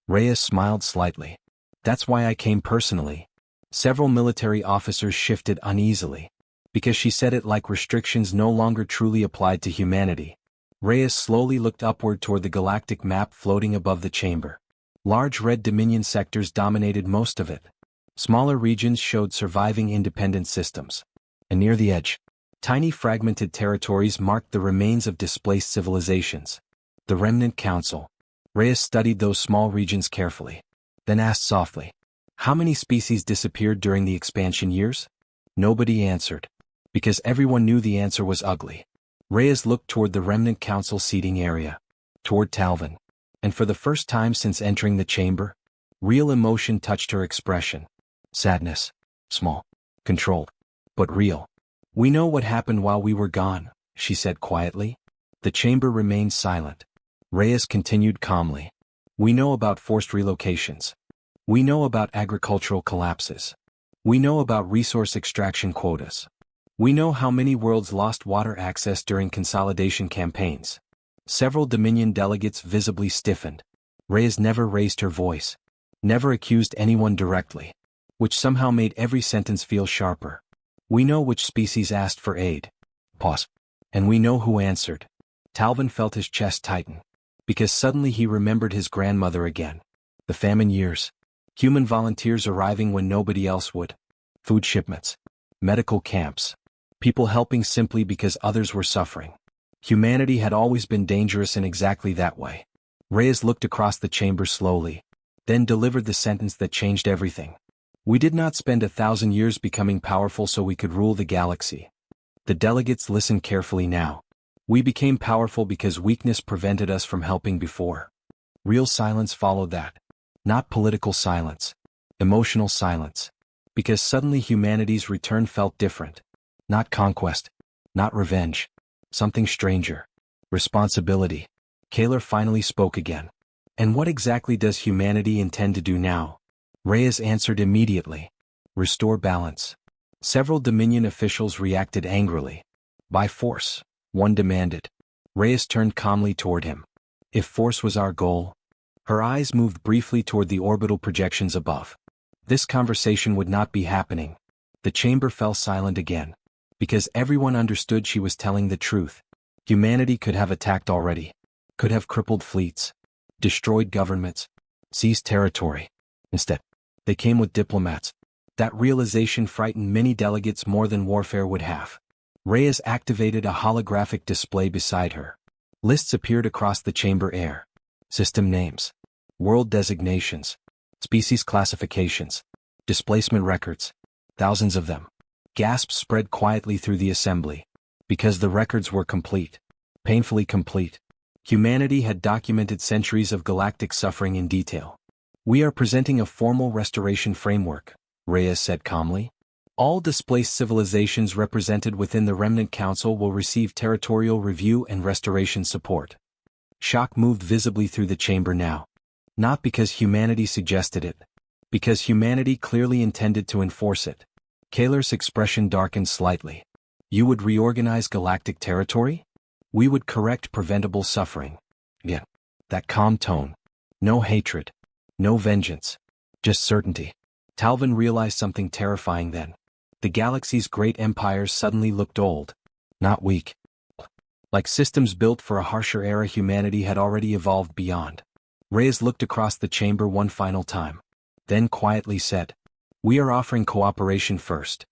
Reyes smiled slightly. "That's why I came personally." Several military officers shifted uneasily. Because she said it like restrictions no longer truly applied to humanity. Reyes slowly looked upward toward the galactic map floating above the chamber. Large red Dominion sectors dominated most of it. Smaller regions showed surviving independent systems. And near the edge, tiny fragmented territories marked the remains of displaced civilizations. The Remnant Council. Reyes studied those small regions carefully. Then asked softly, "How many species disappeared during the expansion years?" Nobody answered. Because everyone knew the answer was ugly. Reyes looked toward the Remnant Council seating area. Toward Talvin. And for the first time since entering the chamber, real emotion touched her expression. Sadness. Small. Controlled. But real. "We know what happened while we were gone," she said quietly. The chamber remained silent. Reyes continued calmly. "We know about forced relocations. We know about agricultural collapses. We know about resource extraction quotas. We know how many worlds lost water access during consolidation campaigns." Several Dominion delegates visibly stiffened. Reyes never raised her voice. Never accused anyone directly. Which somehow made every sentence feel sharper. "We know which species asked for aid." Pause. "And we know who answered." Talvin felt his chest tighten. Because suddenly he remembered his grandmother again. The famine years. Human volunteers arriving when nobody else would. Food shipments. Medical camps. People helping simply because others were suffering. Humanity had always been dangerous in exactly that way. Reyes looked across the chamber slowly. Then delivered the sentence that changed everything. "We did not spend 1,000 years becoming powerful so we could rule the galaxy." The delegates listened carefully now. "We became powerful because weakness prevented us from helping before." Real silence followed that. Not political silence. Emotional silence. Because suddenly humanity's return felt different. Not conquest. Not revenge. Something stranger. Responsibility. Kaler finally spoke again. "And what exactly does humanity intend to do now?" Reyes answered immediately. "Restore balance." Several Dominion officials reacted angrily. "By force," one demanded. Reyes turned calmly toward him. "If force was our goal." Her eyes moved briefly toward the orbital projections above. This conversation would not be happening. The chamber fell silent again. Because everyone understood she was telling the truth. Humanity could have attacked already. Could have crippled fleets. Destroyed governments. Seized territory. Instead, They came with diplomats. That realization frightened many delegates more than warfare would have. Reyes activated a holographic display beside her. Lists appeared across the chamber air. System names, world designations, species classifications, displacement records. Thousands of them. Gasps spread quietly through the assembly. Because the records were complete. Painfully complete. Humanity had documented centuries of galactic suffering in detail. We are presenting a formal restoration framework, Reyes said calmly. All displaced civilizations represented within the Remnant Council will receive territorial review and restoration support. Shock moved visibly through the chamber now. Not because humanity suggested it. Because humanity clearly intended to enforce it. Kaler's expression darkened slightly. You would reorganize galactic territory? We would correct preventable suffering. Yeah. That calm tone. No hatred. No vengeance. Just certainty. Talvin realized something terrifying then. The galaxy's great empires suddenly looked old. Not weak. Like systems built for a harsher era humanity had already evolved beyond. Reyes looked across the chamber one final time. Then quietly said, "We are offering cooperation first."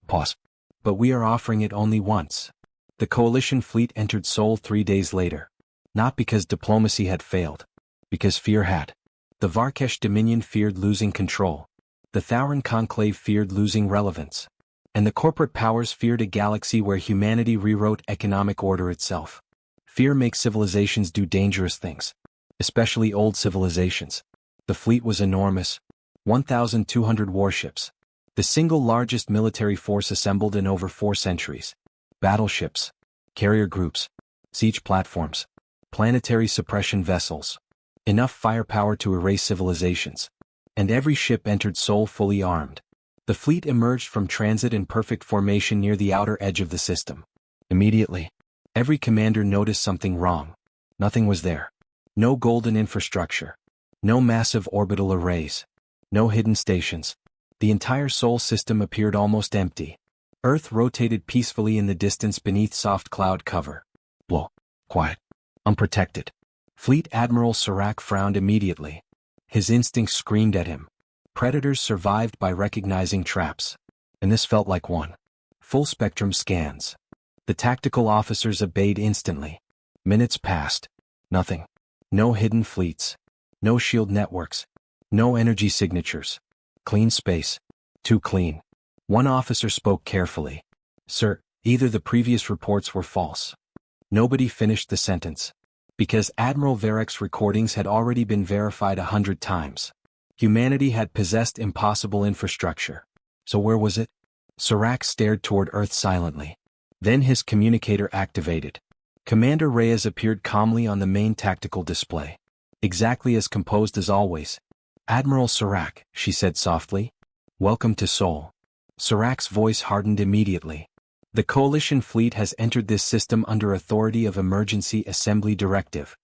Pause. "But we are offering it only once." The coalition fleet entered Sol 3 days later. Not because diplomacy had failed. Because fear had. The Varkesh Dominion feared losing control. The Thauran Conclave feared losing relevance. And the corporate powers feared a galaxy where humanity rewrote economic order itself. Fear makes civilizations do dangerous things. Especially old civilizations. The fleet was enormous. 1,200 warships. The single largest military force assembled in over 4 centuries. Battleships. Carrier groups. Siege platforms. Planetary suppression vessels. Enough firepower to erase civilizations. And every ship entered Sol fully armed. The fleet emerged from transit in perfect formation near the outer edge of the system. Immediately, every commander noticed something wrong. Nothing was there. No golden infrastructure. No massive orbital arrays. No hidden stations. The entire Sol system appeared almost empty. Earth rotated peacefully in the distance beneath soft cloud cover. Whoa. Quiet. Unprotected. Fleet Admiral Serac frowned immediately. His instincts screamed at him. Predators survived by recognizing traps. And this felt like one. Full-spectrum scans. The tactical officers obeyed instantly. Minutes passed. Nothing. No hidden fleets. No shield networks. No energy signatures. Clean space. Too clean. One officer spoke carefully. "Sir, either the previous reports were false." Nobody finished the sentence. Because Admiral Varek's recordings had already been verified 100 times. Humanity had possessed impossible infrastructure. So where was it? Serac stared toward Earth silently. Then his communicator activated. Commander Reyes appeared calmly on the main tactical display. Exactly as composed as always. "Admiral Serac," she said softly. "Welcome to Sol." Serac's voice hardened immediately. "The Coalition fleet has entered this system under authority of Emergency Assembly Directive."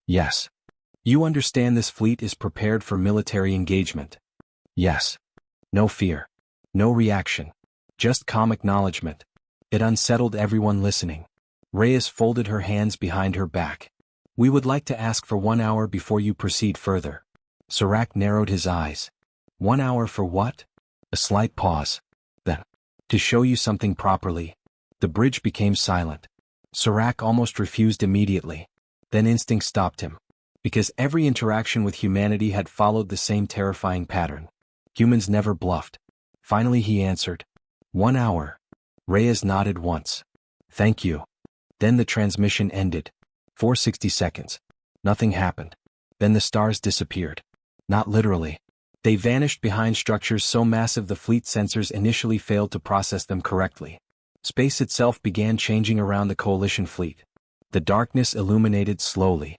"Yes." "You understand this fleet is prepared for military engagement?" "Yes." No fear. No reaction. Just calm acknowledgement. It unsettled everyone listening. Reyes folded her hands behind her back. "We would like to ask for 1 hour before you proceed further." Serac narrowed his eyes. 1 hour for what? A slight pause. Then, "To show you something properly." The bridge became silent. Serac almost refused immediately. Then instinct stopped him. Because every interaction with humanity had followed the same terrifying pattern. Humans never bluffed. Finally he answered. 1 hour. Reyes nodded once. "Thank you." Then the transmission ended. 460 seconds. Nothing happened. Then the stars disappeared. Not literally. They vanished behind structures so massive the fleet sensors initially failed to process them correctly. Space itself began changing around the Coalition fleet. The darkness illuminated slowly.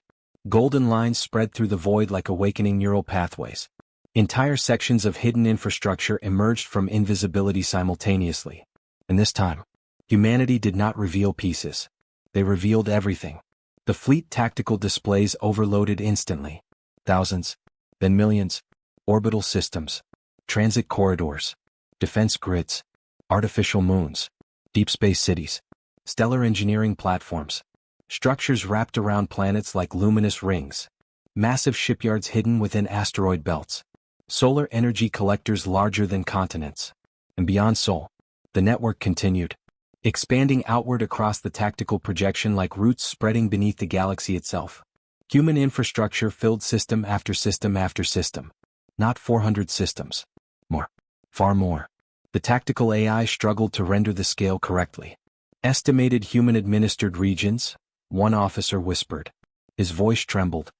Golden lines spread through the void like awakening neural pathways. Entire sections of hidden infrastructure emerged from invisibility simultaneously. And this time, humanity did not reveal pieces. They revealed everything. The fleet tactical displays overloaded instantly. Thousands, then millions, orbital systems, transit corridors, defense grids, artificial moons, deep space cities, stellar engineering platforms, structures wrapped around planets like luminous rings, massive shipyards hidden within asteroid belts. solar energy collectors larger than continents. And beyond Sol, the network continued, expanding outward across the tactical projection like roots spreading beneath the galaxy itself. Human infrastructure filled system after system after system. Not 400 systems. More. Far more. The tactical AI struggled to render the scale correctly. Estimated human-administered regions, one officer whispered. His voice trembled.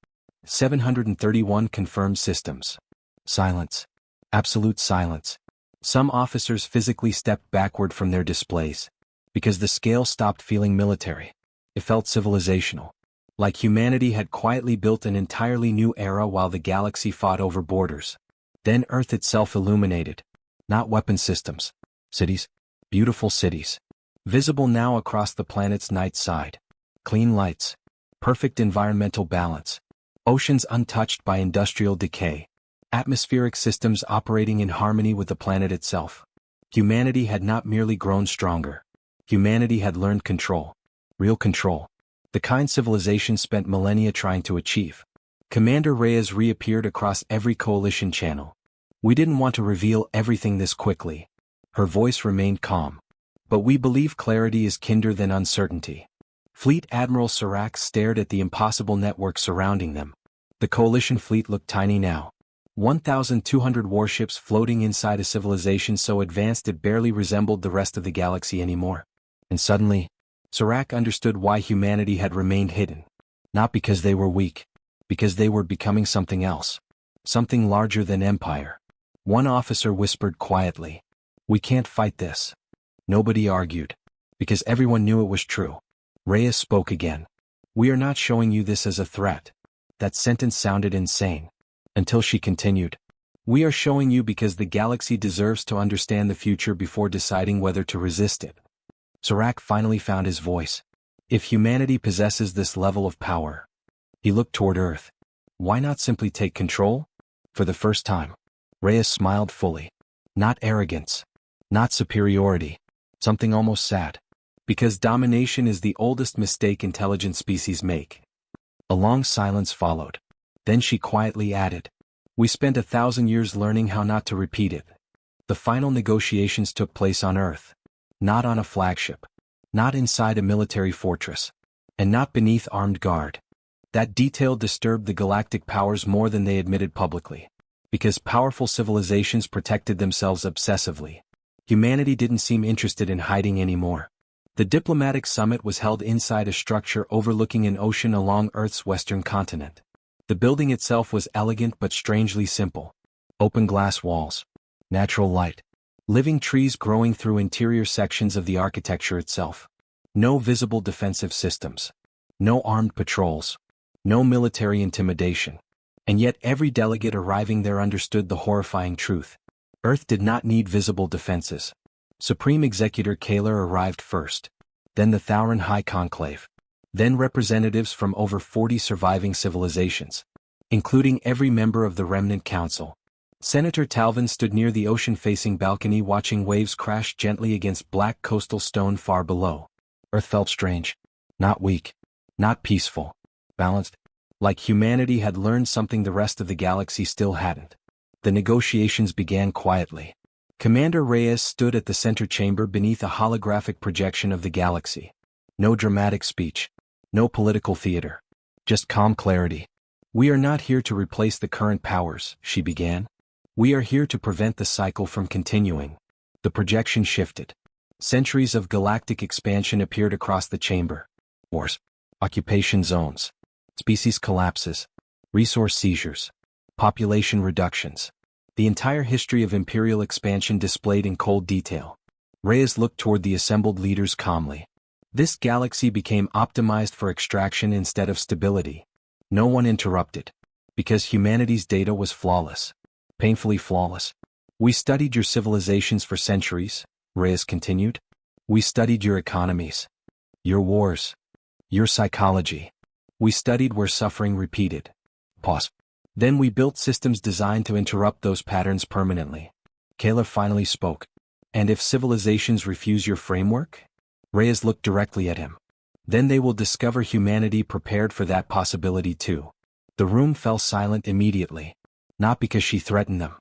731 confirmed systems. Silence. Absolute silence. Some officers physically stepped backward from their displays, because the scale stopped feeling military. It felt civilizational. Like humanity had quietly built an entirely new era while the galaxy fought over borders. Then Earth itself illuminated. Not weapon systems. Cities. Beautiful cities. Visible now across the planet's night side. Clean lights. Perfect environmental balance. Oceans untouched by industrial decay. Atmospheric systems operating in harmony with the planet itself. Humanity had not merely grown stronger. Humanity had learned control. Real control. The kind civilization spent millennia trying to achieve. Commander Reyes reappeared across every coalition channel. We didn't want to reveal everything this quickly. Her voice remained calm. But we believe clarity is kinder than uncertainty. Fleet Admiral Serac stared at the impossible network surrounding them. The coalition fleet looked tiny now. 1,200 warships floating inside a civilization so advanced it barely resembled the rest of the galaxy anymore. And suddenly, Serac understood why humanity had remained hidden. Not because they were weak. Because they were becoming something else. Something larger than empire. One officer whispered quietly. We can't fight this. Nobody argued. Because everyone knew it was true. Reyes spoke again. We are not showing you this as a threat. That sentence sounded insane. Until she continued. We are showing you because the galaxy deserves to understand the future before deciding whether to resist it. Serac finally found his voice. If humanity possesses this level of power. He looked toward Earth. Why not simply take control? For the first time. Reyes smiled fully. Not arrogance. Not superiority. Something almost sad. Because domination is the oldest mistake intelligent species make. A long silence followed. Then she quietly added. We spent 1,000 years learning how not to repeat it. The final negotiations took place on Earth. Not on a flagship. Not inside a military fortress. And not beneath armed guard. That detail disturbed the galactic powers more than they admitted publicly. Because powerful civilizations protected themselves obsessively. Humanity didn't seem interested in hiding anymore. The diplomatic summit was held inside a structure overlooking an ocean along Earth's western continent. The building itself was elegant but strangely simple. Open glass walls. Natural light. Living trees growing through interior sections of the architecture itself. No visible defensive systems. No armed patrols. No military intimidation. And yet every delegate arriving there understood the horrifying truth. Earth did not need visible defenses. Supreme Executor Kaler arrived first. Then the Thauran High Conclave. Then representatives from over 40 surviving civilizations, including every member of the Remnant Council. Senator Talvin stood near the ocean-facing balcony watching waves crash gently against black coastal stone far below. Earth felt strange. Not weak. Not peaceful. Balanced. Like humanity had learned something the rest of the galaxy still hadn't. The negotiations began quietly. Commander Reyes stood at the center chamber beneath a holographic projection of the galaxy. No dramatic speech. No political theater. Just calm clarity. We are not here to replace the current powers, she began. We are here to prevent the cycle from continuing. The projection shifted. Centuries of galactic expansion appeared across the chamber. Wars. Occupation zones. Species collapses. Resource seizures. Population reductions. The entire history of imperial expansion displayed in cold detail. Reyes looked toward the assembled leaders calmly. This galaxy became optimized for extraction instead of stability. No one interrupted. Because humanity's data was flawless. Painfully flawless. We studied your civilizations for centuries, Reyes continued. We studied your economies. Your wars. Your psychology. We studied where suffering repeated. Pause. Then we built systems designed to interrupt those patterns permanently. Caleb finally spoke. And if civilizations refuse your framework? Reyes looked directly at him. Then they will discover humanity prepared for that possibility too. The room fell silent immediately. Not because she threatened them,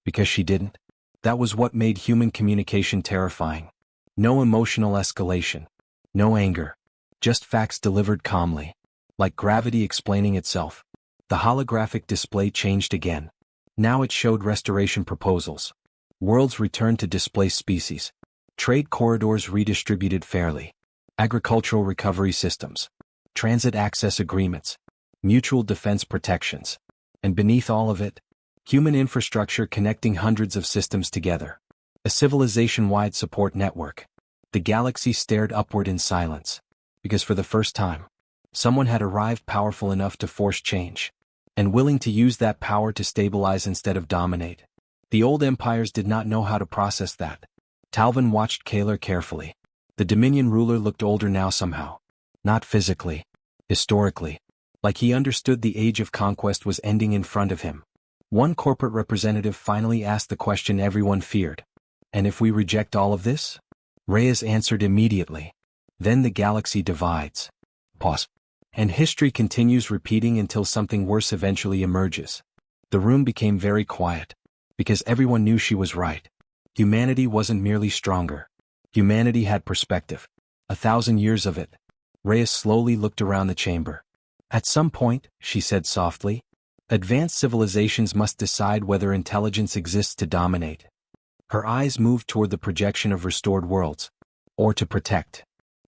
Because she didn't? That was what made human communication terrifying. No emotional escalation. No anger. Just facts delivered calmly. Like gravity explaining itself. The holographic display changed again. Now it showed restoration proposals. Worlds returned to displaced species. Trade corridors redistributed fairly. Agricultural recovery systems. Transit access agreements. Mutual defense protections. And beneath all of it, human infrastructure connecting hundreds of systems together. A civilization-wide support network. The galaxy stared upward in silence. Because for the first time, someone had arrived powerful enough to force change. And willing to use that power to stabilize instead of dominate. The old empires did not know how to process that. Talvin watched Kaler carefully. The Dominion ruler looked older now somehow. Not physically. Historically. Like he understood the age of conquest was ending in front of him. One corporate representative finally asked the question everyone feared. And if we reject all of this? Reyes answered immediately. Then the galaxy divides. Pause. And history continues repeating until something worse eventually emerges. The room became very quiet. Because everyone knew she was right. Humanity wasn't merely stronger. Humanity had perspective. 1,000 years of it. Reyes slowly looked around the chamber. At some point, she said softly, advanced civilizations must decide whether intelligence exists to dominate. Her eyes moved toward the projection of restored worlds. Or to protect.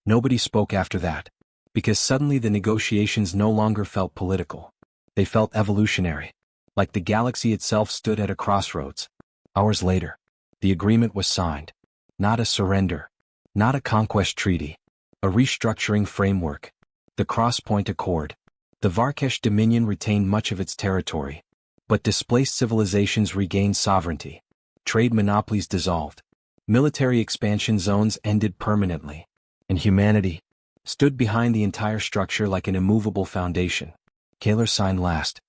Nobody spoke after that. Because suddenly the negotiations no longer felt political. They felt evolutionary. Like the galaxy itself stood at a crossroads. Hours later, the agreement was signed. Not a surrender. Not a conquest treaty. A restructuring framework. The Crosspoint Accord. The Varkesh Dominion retained much of its territory. But displaced civilizations regained sovereignty. Trade monopolies dissolved. Military expansion zones ended permanently. And humanity stood behind the entire structure like an immovable foundation. Kaler signed last.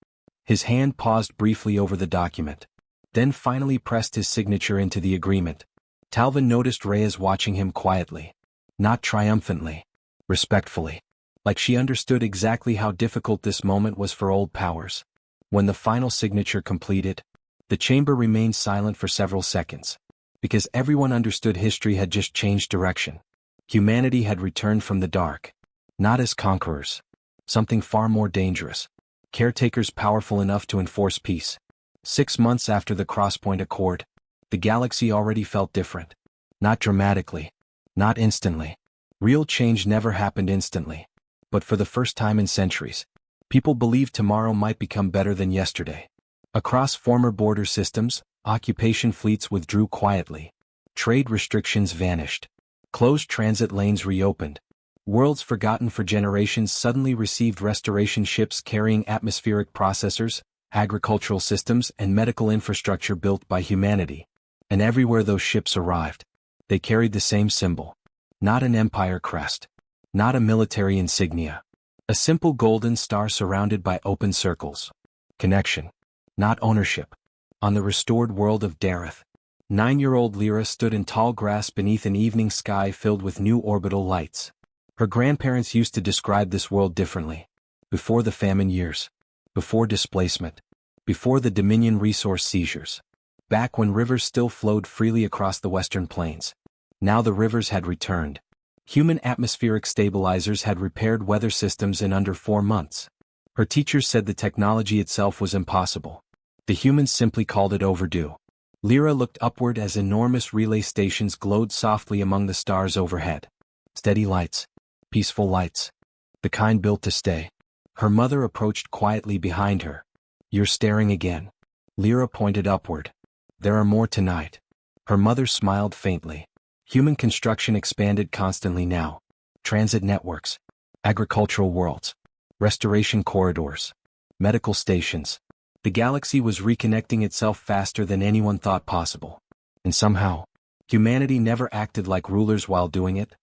His hand paused briefly over the document. Then finally pressed his signature into the agreement. Talvin noticed Reyes watching him quietly. Not triumphantly. Respectfully. Like she understood exactly how difficult this moment was for old powers. When the final signature completed, the chamber remained silent for several seconds. Because everyone understood history had just changed direction. Humanity had returned from the dark. Not as conquerors. Something far more dangerous. Caretakers powerful enough to enforce peace. 6 months after the Crosspoint Accord, the galaxy already felt different. Not dramatically. Not instantly. Real change never happened instantly. But for the first time in centuries, people believed tomorrow might become better than yesterday. Across former border systems, occupation fleets withdrew quietly. Trade restrictions vanished. Closed transit lanes reopened. Worlds forgotten for generations suddenly received restoration ships carrying atmospheric processors, agricultural systems, and medical infrastructure built by humanity. And everywhere those ships arrived, they carried the same symbol. Not an empire crest. Not a military insignia. A simple golden star surrounded by open circles. Connection. Not ownership. On the restored world of Dareth, 9-year-old Lyra stood in tall grass beneath an evening sky filled with new orbital lights. Her grandparents used to describe this world differently. Before the famine years. Before displacement. Before the Dominion resource seizures. Back when rivers still flowed freely across the western plains. Now the rivers had returned. Human atmospheric stabilizers had repaired weather systems in under 4 months. Her teachers said the technology itself was impossible. The humans simply called it overdue. Lyra looked upward as enormous relay stations glowed softly among the stars overhead. Steady lights. Peaceful lights. The kind built to stay. Her mother approached quietly behind her. You're staring again. Lyra pointed upward. There are more tonight. Her mother smiled faintly. Human construction expanded constantly now. Transit networks. Agricultural worlds. Restoration corridors. Medical stations. The galaxy was reconnecting itself faster than anyone thought possible. And somehow, humanity never acted like rulers while doing it.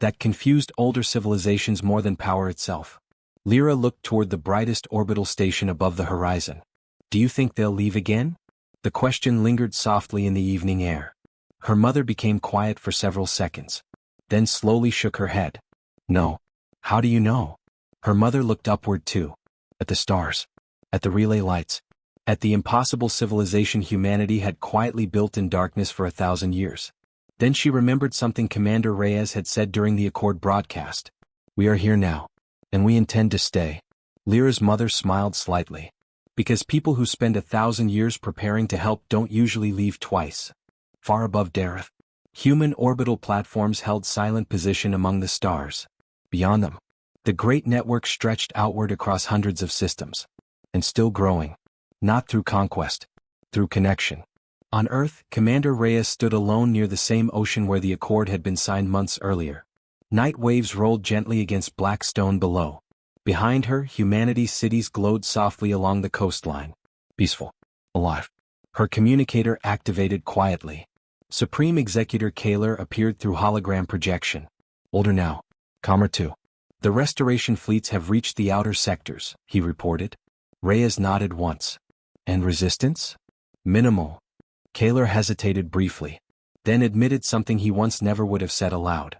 That confused older civilizations more than power itself. Lyra looked toward the brightest orbital station above the horizon. Do you think they'll leave again? The question lingered softly in the evening air. Her mother became quiet for several seconds. Then slowly shook her head. No. How do you know? Her mother looked upward too. At the stars. At the relay lights. At the impossible civilization humanity had quietly built in darkness for 1,000 years. Then she remembered something Commander Reyes had said during the Accord broadcast. "We are here now. And we intend to stay." Lyra's mother smiled slightly. Because people who spend 1,000 years preparing to help don't usually leave twice. Far above Dareth, human orbital platforms held silent position among the stars. Beyond them, the great network stretched outward across hundreds of systems. And still growing. Not through conquest. Through connection. On Earth, Commander Reyes stood alone near the same ocean where the Accord had been signed months earlier. Night waves rolled gently against black stone below. Behind her, humanity's cities glowed softly along the coastline. Peaceful. Alive. Her communicator activated quietly. Supreme Executor Kaler appeared through hologram projection. "Older now. Calmer too. The restoration fleets have reached the outer sectors," he reported. Reyes nodded once. "And resistance?" "Minimal." Kaler hesitated briefly. Then admitted something he once never would have said aloud.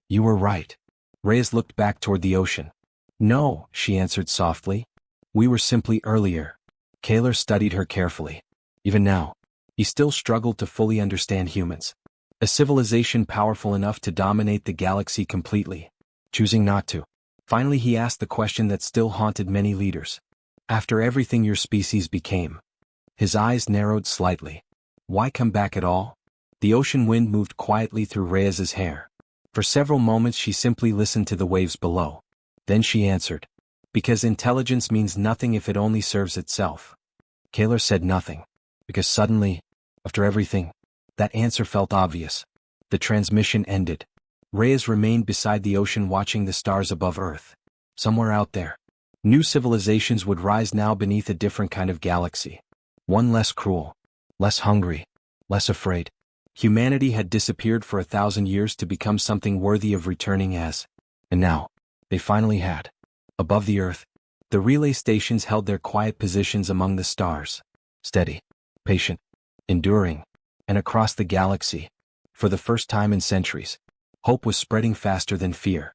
"You were right." Reyes looked back toward the ocean. "No," she answered softly. "We were simply earlier." Kaler studied her carefully. Even now, he still struggled to fully understand humans. A civilization powerful enough to dominate the galaxy completely. Choosing not to. Finally he asked the question that still haunted many leaders. "After everything your species became." His eyes narrowed slightly. "Why come back at all?" The ocean wind moved quietly through Reyes's hair. For several moments she simply listened to the waves below. Then she answered. "Because intelligence means nothing if it only serves itself." Kaler said nothing. Because suddenly, after everything, that answer felt obvious. The transmission ended. Reyes remained beside the ocean watching the stars above Earth. Somewhere out there, new civilizations would rise now beneath a different kind of galaxy. One less cruel, less hungry, less afraid. Humanity had disappeared for 1,000 years to become something worthy of returning as. And now, they finally had. Above the Earth, the relay stations held their quiet positions among the stars. Steady, patient, enduring. And across the galaxy, for the first time in centuries, hope was spreading faster than fear.